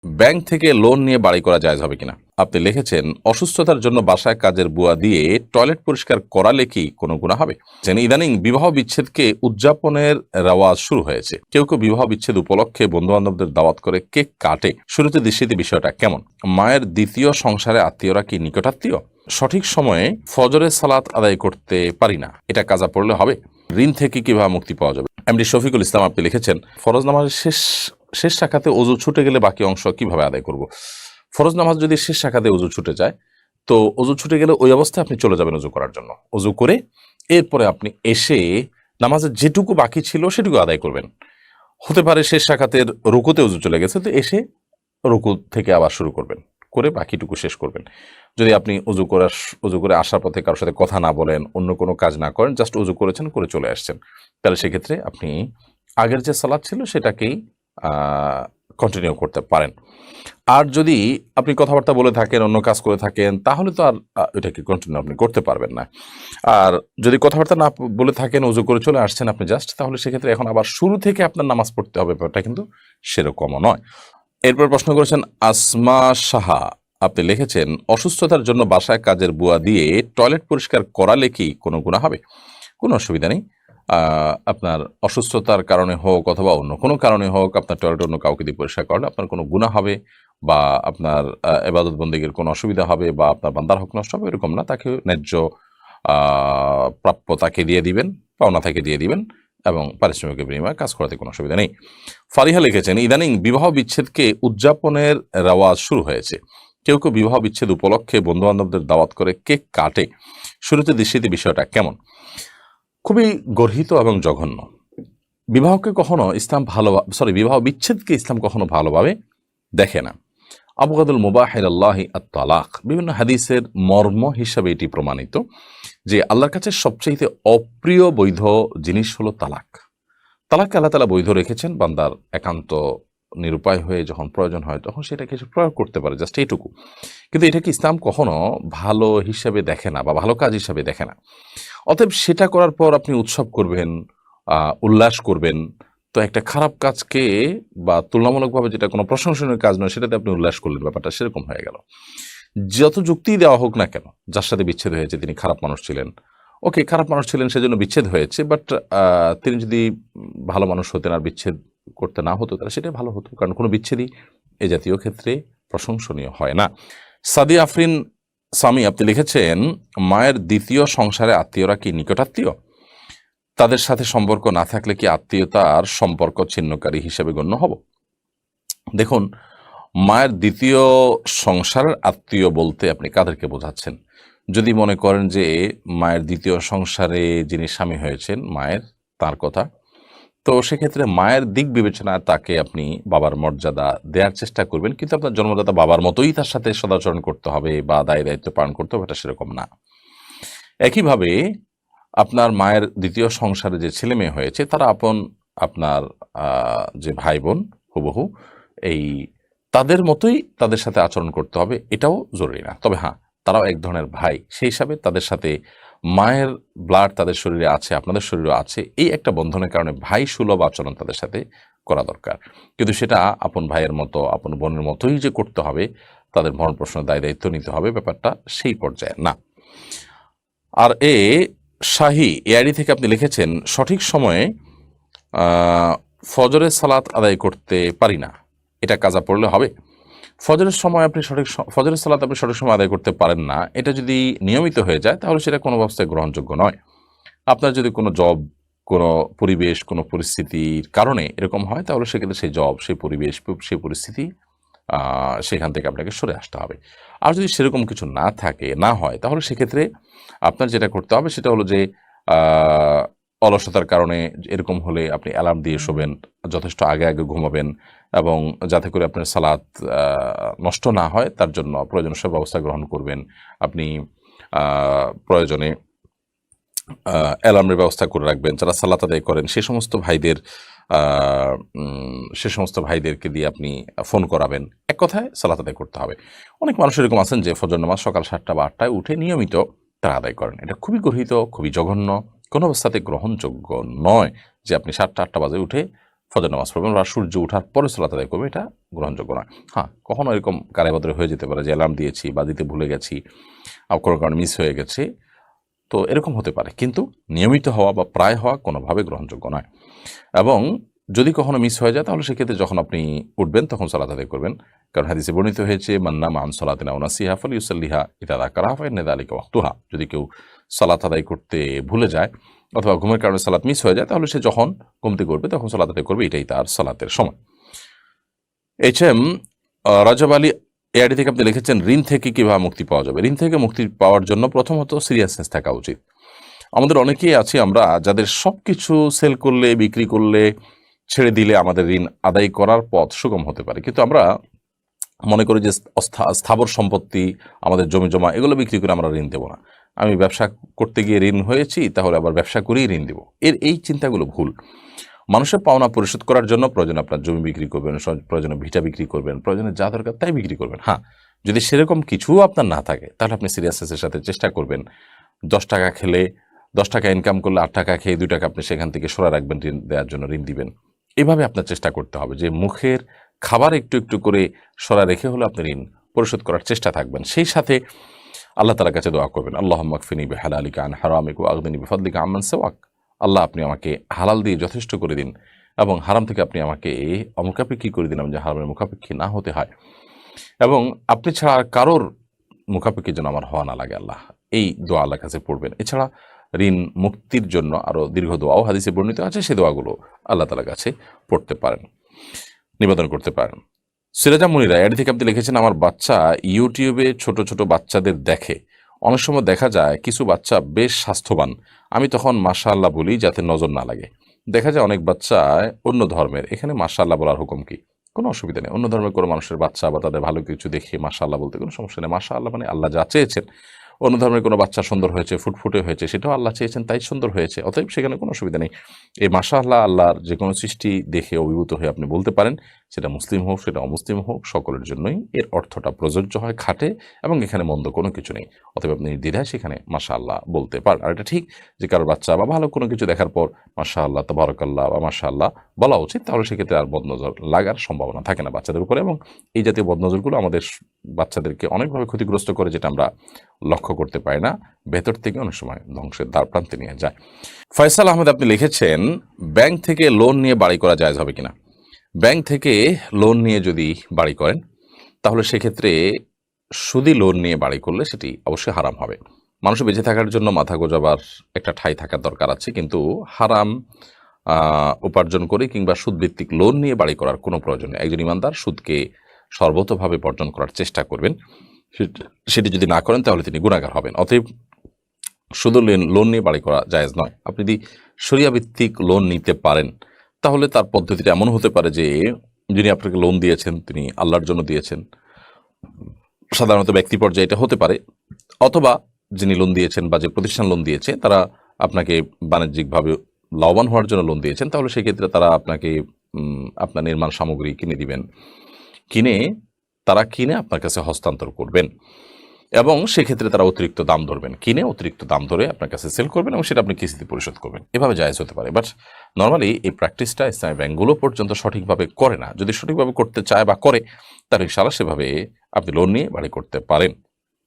Bank থেকে loan নিয়ে বাড়ি করা জায়েজ হবে কিনা? আপনি লিখেছেন, অসুস্থতার জন্য বাসায় কাজের বুয়া দিয়ে টয়লেট পরিষ্কার করালে কি কোনো গুনাহ হবে? ইদানিং বিবাহ বিচ্ছেদকে উদযাপনের রেওয়াজ শুরু হয়েছে। কেউ কেউ বিবাহ বিচ্ছেদ উপলক্ষে বন্ধু বান্ধবদের দাওয়াত করে কেক কাটে। শুরুতে দৃষ্টিতে বিষয়টা কেমন? মায়ের দ্বিতীয় সংসারে আত্মীয়রা কি নিকটাত্মীয়? সঠিক সময়ে ফজরের সালাত আদায় করতে পারি না, এটা কাজা পড়লে হবে? ঋণ থেকে কিভাবে মুক্তি পাওয়া যাবে? এমডি শফিকুল ইসলাম আপনি লিখেছেন, ফরজ নামাজের শেষ শাখাতে অজু ছুটে গেলে বাকি অংশ কিভাবে আদায় করব? ফরজ নামাজ যদি শেষ শাখাতে অজু ছুটে যায়, তো অজু ছুটে গেলে ওই অবস্থায় আপনি চলে যাবেন অজু করার জন্য। অজু করে এরপরে আপনি এসে নামাজের যেটুকু বাকি ছিল সেটুকু আদায় করবেন। হতে পারে শেষ শাখাতের রুকুতে অজু চলে গেছে, তো এসে রুকু থেকে আবার শুরু করবেন, করে বাকিটুকু শেষ করবেন। যদি আপনি অজু করে আসার পথে কারোর সাথে কথা না বলেন, অন্য কোনো কাজ না করেন, জাস্ট অজু করেছেন, করে চলে আসছেন, তাহলে সেক্ষেত্রে আপনি আগের যে সালাত ছিল সেটাকেই কন্টিনিউ করতে পারেন। আর যদি আপনি কথাবার্তা বলে থাকেন, অন্য কাজ করে থাকেন, তাহলে তো আর এটাকে কন্টিনিউ আপনি করতে পারবেন না। আর যদি কথাবার্তা না বলে থাকেন, অজু করে চলে আসছেন আপনি জাস্ট, তাহলে সেক্ষেত্রে এখন আবার শুরু থেকে আপনার নামাজ পড়তে হবে, ব্যাপারটা কিন্তু সেরকমও নয়। এরপর প্রশ্ন করেছেন আসমা সাহা, আপনি লিখেছেন, অসুস্থতার জন্য বাসায় কাজের বুয়া দিয়ে টয়লেট পরিষ্কার করালে কি কোনো গুনাহ হবে? কোনো অসুবিধা নেই। আপনার অসুস্থতার কারণে হোক অথবা অন্য কোনো কারণে হোক, আপনার টয়লেট অন্য কাউকে দিয়ে পরিষ্কার করলে আপনার কোনো গুনাহ হবে বা আপনার ইবাদত বন্দেগীর কোনো অসুবিধা হবে বা আপনার বান্দার হক নষ্ট হবে, এরকম না। তাকে ন্যায্য প্রাপ্য তাকে দিয়ে দিবেন, পাওনা তাকে দিয়ে দিবেন এবং পারিশ্রমিকের বিনিময়ে কাজ করাতে কোনো অসুবিধা নেই। ফারিহা লিখেছেন, ইদানিং বিবাহ বিচ্ছেদকে উদযাপনের রেওয়াজ শুরু হয়েছে। কেউ কেউ বিবাহ বিচ্ছেদ উপলক্ষে বন্ধু বান্ধবদের দাওয়াত করে কেক কাটে। শুরুতে দৃষ্টিতে বিষয়টা কেমন? খুবই গর্হিত এবং জঘন্য। বিবাহ বিচ্ছেদকে ইসলাম কখনো ভালোভাবে দেখে না। আবগাদুল মুবাহির আল্লাহি আত-তালাক, বিভিন্ন হাদিসের মর্ম হিসাবে এটি প্রমাণিত যে আল্লাহর কাছে সবচেয়ে অপ্রিয় বৈধ জিনিস হলো তালাক। তালাককে আল্লাহ তাআলা বৈধ রেখেছেন, বান্দার একান্ত নিরুপায় হয়ে যখন প্রয়োজন হয় তখন সেটাকে সে প্রয়োগ করতে পারে, জাস্ট এইটুকু। কিন্তু এটাকে ইসলাম কখনো ভালো হিসাবে দেখে না বা ভালো কাজ হিসাবে দেখে না। অতএব সেটা করার পর আপনি উৎসব করবেন, উল্লাস করবেন, তো একটা খারাপ কাজকে বা তুলনামূলকভাবে যেটা কোনো প্রশংসনীয় কাজ নয় সেটাতে আপনি উল্লাস করলেন, ব্যাপারটা সেরকম হয়ে গেল। যত যুক্তিই দেওয়া হোক না কেন, যার সাথে বিচ্ছেদ হয়েছে তিনি খারাপ মানুষ ছিলেন, ওকে, খারাপ মানুষ ছিলেন সেজন্য বিচ্ছেদ হয়েছে, বাট তিনি যদি ভালো মানুষ হতেন আর বিচ্ছেদ করতে না হতো, তাহলে সেটাই ভালো হতো, কারণ কোনো বিচ্ছেদই এ জাতীয় ক্ষেত্রে প্রশংসনীয় হয় না। সাদি আফরিন সামি আপনি লিখেছেন, মায়ের দ্বিতীয় সংসারে আত্মীয়রা কি নিকটাত্মীয়? তাদের সাথে সম্পর্ক না থাকলে কি আত্মীয়তার সম্পর্ক ছিন্নকারী হিসেবে গণ্য হব? দেখুন, মায়ের দ্বিতীয় সংসারের আত্মীয় বলতে আপনি কাদেরকে বোঝাচ্ছেন? যদি মনে করেন যে মায়ের দ্বিতীয় সংসারে যিনি স্বামী হয়েছেন মায়ের, তার কথা, তো সেক্ষেত্রে মায়ের দিক বিবেচনায় তাকে আপনি বাবার মর্যাদা দেওয়ার চেষ্টা করবেন, কিন্তু আপনার জন্মদাতা বাবার মতোই তার সাথে সদাচরণ করতে হবে বা দায় দায়িত্ব পালন করতে হবে, এটা সেরকম না। একইভাবে আপনার মায়ের দ্বিতীয় সংসারে যে ছেলে মেয়ে হয়েছে তারা আপনার যে ভাই বোন হুবহু এই তাদের মতোই তাদের সাথে আচরণ করতে হবে, এটাও জরুরি না। তবে হ্যাঁ, তারাও এক ধরনের ভাই, সেই হিসাবে তাদের সাথে মায়ের ব্লাড তাদের শরীরে আছে, আপনাদের শরীরে আছে, এই একটা বন্ধনের কারণে ভাই সুলভ আচরণ তাদের সাথে করা দরকার। কিন্তু সেটা আপন ভাইয়ের মতো, আপন বোনের মতোই যে করতে হবে, তাদের ভরণ পোষণের দায় দায়িত্ব নিতে হবে, ব্যাপারটা সেই পর্যায়ে না। আর শাহী এআইডি থেকে আপনি লিখেছেন, সঠিক সময়ে ফজরের সালাত আদায় করতে পারি না, এটা কাজা পড়লে হবে? ফজরের সালাত আপনি সঠিক সময় আদায় করতে পারেন না, এটা যদি নিয়মিত হয়ে যায় তাহলে সেটা কোনো অবস্থায় গ্রহণযোগ্য নয়। আপনার যদি কোনো জব, কোনো পরিবেশ, কোনো পরিস্থিতির কারণে এরকম হয়, তাহলে সেক্ষেত্রে সেই জব, সেই পরিবেশ, সেই পরিস্থিতি সেখান থেকে আপনাকে সরে আসতে হবে। আর যদি সেরকম কিছু না হয়, তাহলে সেক্ষেত্রে আপনার যেটা করতে হবে সেটা হলো যে অলসতার কারণে এরকম হলে আপনি অ্যালার্ম দিয়ে শোবেন, যথেষ্ট আগে ঘুমাবেন এবং যাতে করে আপনার সালাত নষ্ট না হয় তার জন্য প্রয়োজনীয় সব ব্যবস্থা গ্রহণ করবেন। আপনি প্রয়োজনে অ্যালার্মের ব্যবস্থা করে রাখবেন। যারা সালাত আদায় করেন সে সমস্ত ভাইদেরকে দিয়ে আপনি ফোন করাবেন। এক কথায় সালাত আদায় করতে হবে। অনেক মানুষ এরকম আছেন যে ফজর নামাজ সকাল ৭টা বা ৮টায় উঠে নিয়মিত তারা আদায় করেন। এটা খুবই গর্হিত, খুবই জঘন্য, কোনো অবস্থাতে গ্রহণযোগ্য নয় যে আপনি ৭টা ৮টা বাজে উঠে ফজর নামাজ পড়বেন বা সূর্য ওঠার পরে সালাত আদায় করবে, এটা গ্রহণযোগ্য নয়। হ্যাঁ, কখনো এরকম কারাবদরে হয়ে যেতে পারে যে অ্যালার্ম দিয়েছি বা দিতে ভুলে গেছি, কোনো কারণে মিস হয়ে গেছে, তো এরকম হতে পারে, কিন্তু নিয়মিত হওয়া বা প্রায় হওয়া কোনোভাবে গ্রহণযোগ্য নয়। এবং যদি কখনো মিস হয়ে যায় তাহলে সেক্ষেত্রে যখন আপনি উঠবেন তখন সালাত আদায় করবেন, কারণ হাদিসে বর্ণিত হয়েছে মান্না মান সালাতিন আও নাসিহা ফালিউসাল্লিহা ইযা যাকারাহা ফাইন্না যালিকা ওয়াক্তুহা। যদি কেউ সালাত আদায় করতে ভুলে যায় অথবা ঘুমের কারণে সালাত মিস হয়ে যায় তাহলে সে যখন ঘুম থেকে উঠবে তখন সালাত আদায় করবে, এটাই তার সালাতের সময়। এইচএম রাজব আলী এআইডি থেকে আপনি লিখেছেন ঋণ থেকে কিভাবে মুক্তি পাওয়া যাবে। ঋণ থেকে মুক্তি পাওয়ার জন্য প্রথমত সিরিয়াসনেস থাকা উচিত। আমাদের অনেকেই আছি আমরা যাদের সবকিছু সেল করলে, বিক্রি করলে, ছেড়ে দিলে আমাদের ঋণ আদায় করার পথ সুগম হতে পারে, কিন্তু আমরা মনে করি যে স্থাবর সম্পত্তি, আমাদের জমি জমা, এগুলো বিক্রি করে আমরা ঋণ দেবো না। আমি ব্যবসা করতে গিয়ে ঋণ হয়েছি, তাহলে আবার ব্যবসা করেই ঋণ দেবো, এই চিন্তাগুলো ভুল। মানুষের পাওনা পরিশোধ করার জন্য প্রয়োজনে আপনার জমি বিক্রি করবেন, প্রয়োজনে ভিটা বিক্রি করবেন, প্রয়োজনে যা দরকার তাই বিক্রি করবেন। হ্যাঁ, যদি সেরকম কিছু আপনার না থাকে তাহলে আপনি সিরিয়াসনেসের সাথে চেষ্টা করবেন 10 টাকা খেলে 10 টাকা ইনকাম করলে 8 টাকা খেয়ে 2 টাকা আপনি সেখান থেকে সরা রাখবেন, ঋণ দেওয়ার জন্য ঋণ দিবেন। এভাবে আপনার চেষ্টা করতে হবে যে মুখের খাবার একটু একটু করে সরা রেখে হলে আপনি ঋণ পরিশোধ করার চেষ্টা থাকবেন। সেই সাথে আল্লাহ তাআলার কাছে দোয়া করবেন, আল্লাহুম্মা কফিনি বিহালালিকা আন হারামিকা ওয়া আগনিনি বিফাদলিকা আম্মান সিওয়াক। আল্লাহ, আপনি আমাকে হালাল দিয়ে যথেষ্ট করে দিন এবং হারাম থেকে আপনি আমাকে অমুখাপেক্ষী করে দিন, যে হারামের মুখাপেক্ষী না হতে হয়, এবং আপনি ছাড়া আর কারোর মুখাপেক্ষী যেন আমার হওয়া না লাগে। আল্লাহ, এই দোয়া আল্লাহর কাছে পড়বেন। এছাড়া ঋণ মুক্তির জন্য আরও দীর্ঘ দোয়াও হাদিসে বর্ণিত আছে, সেই দোয়াগুলো আল্লাহ তাআলার কাছে পড়তে পারেন, নিবেদন করতে পারেন। সিরাজা মুনিরা এর থেকে আপনি লিখেছেন আমার বাচ্চা ইউটিউবে ছোট ছোট বাচ্চাদের দেখে, অনেক সময় দেখা যায় কিছু বাচ্চা বেশ স্বাস্থ্যবান, আমি তখন মাশাআল্লাহ বলি যাতে নজর না লাগে। দেখা যায় অনেক বাচ্চা অন্য ধর্মের, এখানে মাশাআল্লাহ বলার হুকুম কি? কোনো অসুবিধা নেই। অন্য ধর্মের কোনো মানুষের বাচ্চা বা তাদের ভালো কিছু দেখে মাশাআল্লাহ বলতে কোনো সমস্যা নেই। মাশাআল্লাহ মানে আল্লাহ যা চেয়েছেন। অন্য ধর্মের কোনো বাচ্চা সুন্দর হয়েছে, ফুটফুটে হয়েছে, সেটাও আল্লাহ চেয়েছেন তাই সুন্দর হয়েছে, অতএব সেখানে কোনো অসুবিধা নেই। এই মাশাআল্লাহ আল্লাহর যে কোনো সৃষ্টি দেখে অভিভূত হয়ে আপনি বলতে পারেন, সেটা মুসলিম হোক সেটা অমুসলিম হোক, সকলের জন্যই এর অর্থটা প্রযোজ্য হয়, খাটে, এবং এখানে মন্দ কোনো কিছু নেই। অতএব আপনি নির্দ্বিধায় সেখানে মাশাআল্লাহ বলতে পারেন। আর এটা ঠিক যে কারোর বাচ্চা বা ভালো কোনো কিছু দেখার পর মাশাআল্লাহ, তাবারাকাল্লাহ বা মাশাআল্লাহ বলা উচিত, তাহলে সেক্ষেত্রে আর বদনজর লাগার সম্ভাবনা থাকে না বাচ্চাদের উপরে। এবং এই জাতীয় বদনজরগুলো আমাদের বাচ্চাদেরকে অনেকভাবে ক্ষতিগ্রস্ত করে, যেটা আমরা লক্ষ্য করতে পারি না, ভেতর থেকে অনেক সময় ধ্বংসের দ্বার প্রান্তে নিয়ে যায়। ফয়সাল আহমেদ আপনি লিখেছেন ব্যাংক থেকে লোন নিয়ে বাড়ি করা জায়েজ হবে কিনা। ব্যাংক থেকে লোন নিয়ে যদি বাড়ি করেন তাহলে সেক্ষেত্রে সুদি লোন নিয়ে বাড়ি করলে সেটি অবশ্যই হারাম হবে। মানুষের বেঁচে থাকার জন্য মাথা গোজাবার একটা ঠাঁই থাকার দরকার আছে, কিন্তু হারাম উপার্জন করে কিংবা সুদভিত্তিক লোন নিয়ে বাড়ি করার কোনো প্রয়োজন নেই। একজন ইমানদার সুদকে সর্বতভাবে বর্জন করার চেষ্টা করবেন, সেটি যদি না করেন তাহলে তিনি গুনাহগার হবেন। অতএব শুধু লোন নিয়ে বাড়ি করা জায়েজ নয়। আপনি যদি শরিয়া ভিত্তিক লোন নিতে পারেন তাহলে তার পদ্ধতিটা এমন হতে পারে যে যিনি আপনাকে লোন দিয়েছেন তিনি আল্লাহর জন্য দিয়েছেন, সাধারণত ব্যক্তি পর্যায়ে এটা হতে পারে, অথবা যিনি লোন দিয়েছেন বা যে প্রতিষ্ঠান লোন দিয়েছে তারা আপনাকে বাণিজ্যিকভাবে লাভবান হওয়ার জন্য লোন দিয়েছেন, তাহলে সেক্ষেত্রে তারা আপনাকে আপনার নির্মাণ সামগ্রী কিনে দিবেন, তারা কিনে আপনার কাছে হস্তান্তর করবেন, এবং সেক্ষেত্রে তারা অতিরিক্ত দাম ধরবেন, কিনে অতিরিক্ত দাম ধরে আপনার কাছে সেল করবেন এবং সেটা আপনি কিস্তিতে পরিশোধ করবেন। এভাবে জায়েজ হতে পারে, বাট নর্মালি এই প্র্যাকটিসটা ইসলামী ব্যাংকগুলো পর্যন্ত সঠিকভাবে করে না। যদি সঠিকভাবে করতে চায় বা করে তাহলে ইনশাআল্লাহ সেভাবে আপনি লোন নিয়ে বাড়ি করতে পারেন।